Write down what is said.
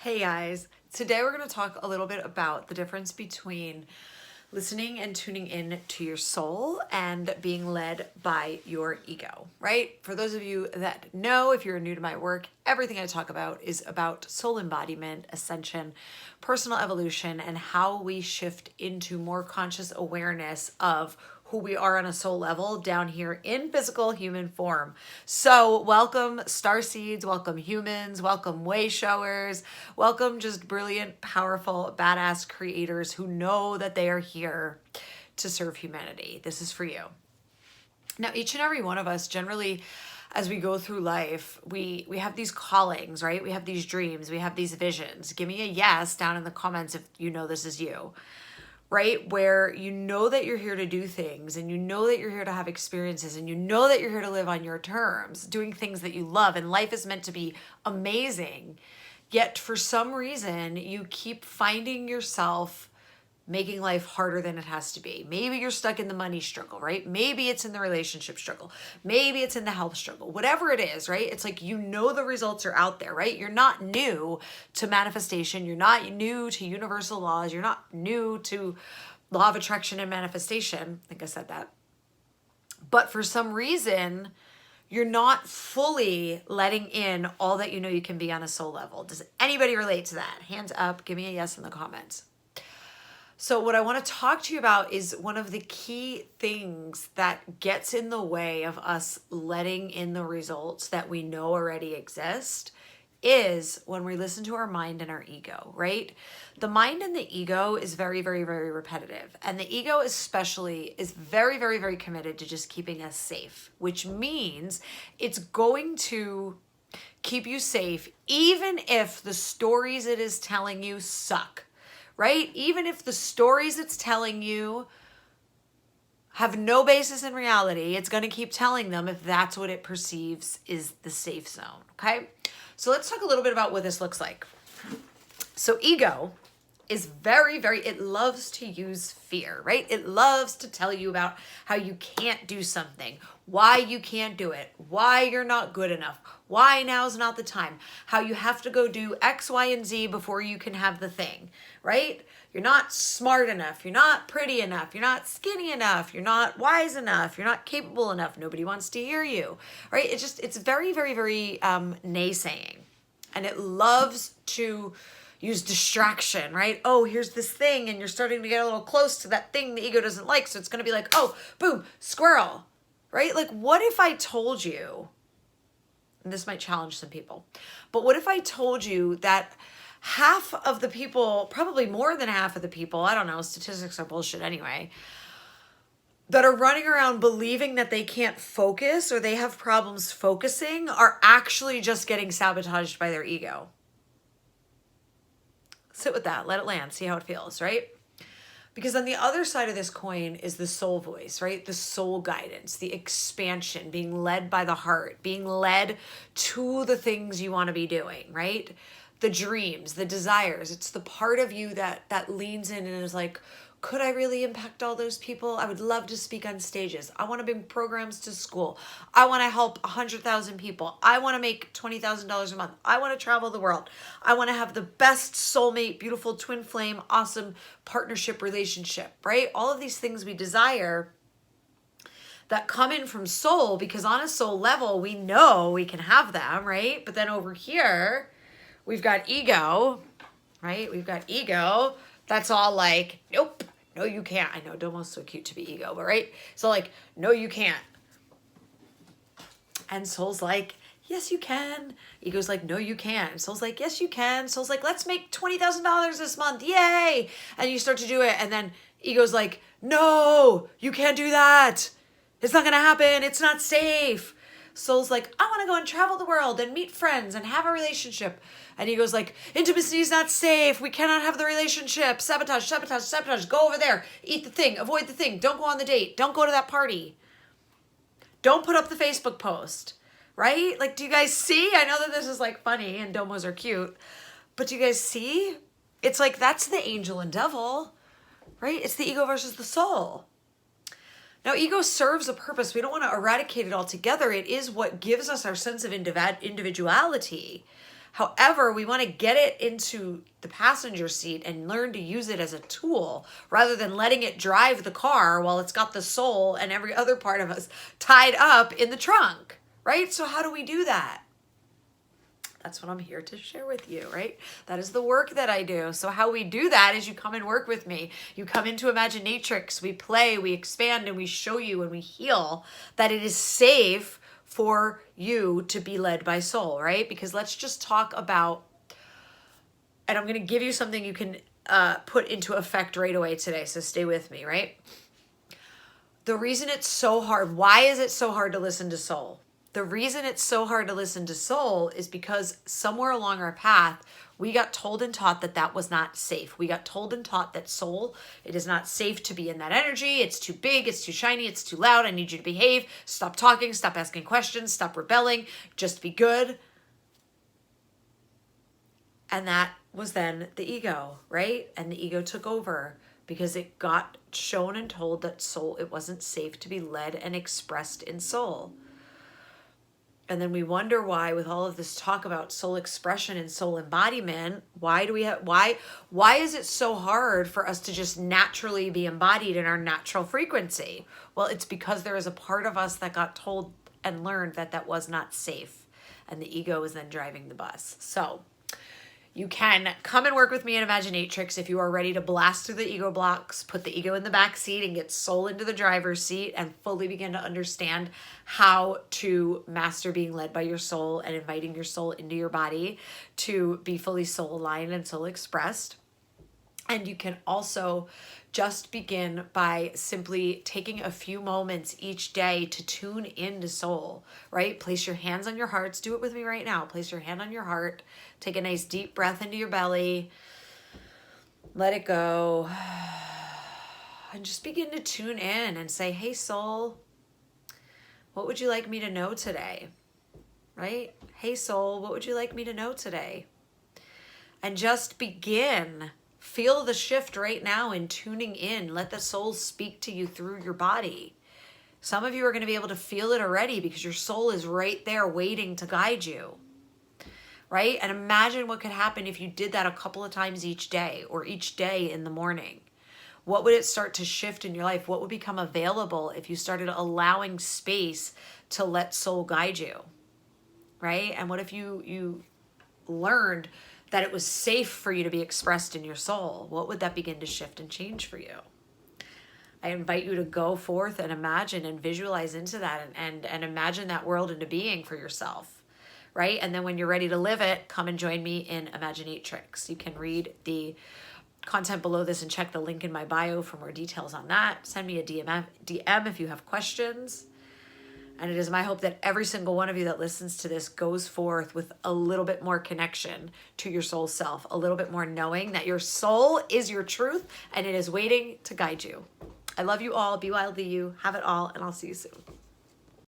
Hey guys, today we're going to talk a little bit about the difference between listening and tuning in to your soul and being led by your ego, right? For those of you that know, if you're new to my work, everything I talk about is about soul embodiment, ascension, personal evolution, and how we shift into more conscious awareness of who we are on a soul level down here in physical human form. So welcome starseeds, welcome humans, welcome way showers, welcome just brilliant, powerful, badass creators who know that they are here to serve humanity. This is for you. Now, each and every one of us generally, as we go through life, we have these callings, right? We have these dreams, we have these visions. Give me a yes down in the comments if you know this is you, right? Where you know that you're here to do things and you know that you're here to have experiences and you know that you're here to live on your terms, doing things that you love, and life is meant to be amazing. Yet for some reason, you keep finding yourself making life harder than it has to be. Maybe you're stuck in the money struggle, right? Maybe it's in the relationship struggle. Maybe it's in the health struggle. Whatever it is, right? It's like, you know, the results are out there, right? You're not new to manifestation. You're not new to universal laws. You're not new to law of attraction and manifestation. I think I said that. But for some reason, you're not fully letting in all that you know you can be on a soul level. Does anybody relate to that? Hands up. Give me a yes in the comments. So what I want to talk to you about is one of the key things that gets in the way of us letting in the results that we know already exist is when we listen to our mind and our ego, right? The mind and the ego is very, very, very repetitive. And the ego especially is very, very, very committed to just keeping us safe, which means it's going to keep you safe even if the stories it is telling you suck. Right? Even if the stories it's telling you have no basis in reality, it's going to keep telling them if that's what it perceives is the safe zone. Okay? So let's talk a little bit about what this looks like. So ego is very, very, it loves to use fear, right? It loves to tell you about how you can't do something, why you can't do it, why you're not good enough, why now's not the time, how you have to go do X, Y, and Z before you can have the thing, right? You're not smart enough, you're not pretty enough, you're not skinny enough, you're not wise enough, you're not capable enough, nobody wants to hear you, right? It's very, very, very naysaying. And it loves to use distraction, right? Oh, here's this thing, and you're starting to get a little close to that thing the ego doesn't like. So it's going to be like, oh, boom, squirrel, right? Like, what if I told you, and this might challenge some people, but what if I told you that half of the people, probably more than half of the people, I don't know, statistics are bullshit anyway, that are running around believing that they can't focus or they have problems focusing are actually just getting sabotaged by their ego? Sit with that, let it land, see how it feels, right? Because on the other side of this coin is the soul voice, right? The soul guidance, the expansion, being led by the heart, being led to the things you want to be doing, right? The dreams, the desires. It's the part of you that leans in and is like, could I really impact all those people? I would love to speak on stages. I want to bring programs to school. I want to help 100,000 people. I want to make $20,000 a month. I want to travel the world. I want to have the best soulmate, beautiful twin flame, awesome partnership relationship, right? All of these things we desire that come in from soul, because on a soul level, we know we can have them, right? But then over here, we've got ego, right? We've got ego. That's all like, nope, no, you can't. I know Domo's so cute to be ego, but right? So like, no, you can't. And soul's like, yes, you can. Ego's like, no, you can't. Soul's like, yes, you can. Soul's like, let's make $20,000 this month. Yay. And you start to do it. And then ego's like, no, you can't do that. It's not going to happen. It's not safe. Soul's like, I want to go and travel the world and meet friends and have a relationship. And ego's like, intimacy is not safe. We cannot have the relationship. Sabotage, sabotage, sabotage. Go over there. Eat the thing. Avoid the thing. Don't go on the date. Don't go to that party. Don't put up the Facebook post, right? Like, do you guys see? I know that this is like funny and domos are cute, but do you guys see? It's like, that's the angel and devil, right? It's the ego versus the soul. Now, ego serves a purpose. We don't want to eradicate it altogether. It is what gives us our sense of individuality. However, we want to get it into the passenger seat and learn to use it as a tool rather than letting it drive the car while it's got the soul and every other part of us tied up in the trunk, right? So how do we do that? That's what I'm here to share with you, right? That is the work that I do. So how we do that is you come and work with me. You come into imaginatrix, we play, we expand, and we show you and we heal that it is safe for you to be led by soul, right? Because let's just talk about, and I'm going to give you something you can put into effect right away today. So stay with me, right? The reason it's so hard, why is it so hard to listen to soul? The reason it's so hard to listen to soul is because somewhere along our path, we got told and taught that that was not safe. We got told and taught that soul, it is not safe to be in that energy. It's too big, it's too shiny, it's too loud. I need you to behave. Stop talking, stop asking questions, stop rebelling, just be good. And that was then the ego, right? And the ego took over because it got shown and told that soul, it wasn't safe to be led and expressed in soul. And then we wonder why, with all of this talk about soul expression and soul embodiment, why is it so hard for us to just naturally be embodied in our natural frequency? Well, it's because there is a part of us that got told and learned that that was not safe. And the ego is then driving the bus. So you can come and work with me in Imaginatrix if you are ready to blast through the ego blocks, put the ego in the back seat and get soul into the driver's seat and fully begin to understand how to master being led by your soul and inviting your soul into your body to be fully soul aligned and soul expressed. And you can also just begin by simply taking a few moments each day to tune into soul, right? Place your hands on your hearts. Do it with me right now. Place your hand on your heart. Take a nice deep breath into your belly. Let it go. And just begin to tune in and say, hey, soul, what would you like me to know today? Right? Hey, soul, what would you like me to know today? And just begin. Feel the shift right now in tuning in. Let the soul speak to you through your body. Some of you are going to be able to feel it already because your soul is right there waiting to guide you. Right? And imagine what could happen if you did that a couple of times each day or each day in the morning. What would it start to shift in your life? What would become available if you started allowing space to let soul guide you? Right? And what if you learned that it was safe for you to be expressed in your soul? What would that begin to shift and change for you? I invite you to go forth and imagine and visualize into that and imagine that world into being for yourself, right? And then when you're ready to live it, come and join me in Imaginatrix. You can read the content below this and check the link in my bio for more details on that. Send me a DM if you have questions. And it is my hope that every single one of you that listens to this goes forth with a little bit more connection to your soul self, a little bit more knowing that your soul is your truth and it is waiting to guide you. I love you all. Be wild, be you. Have it all, and I'll see you soon.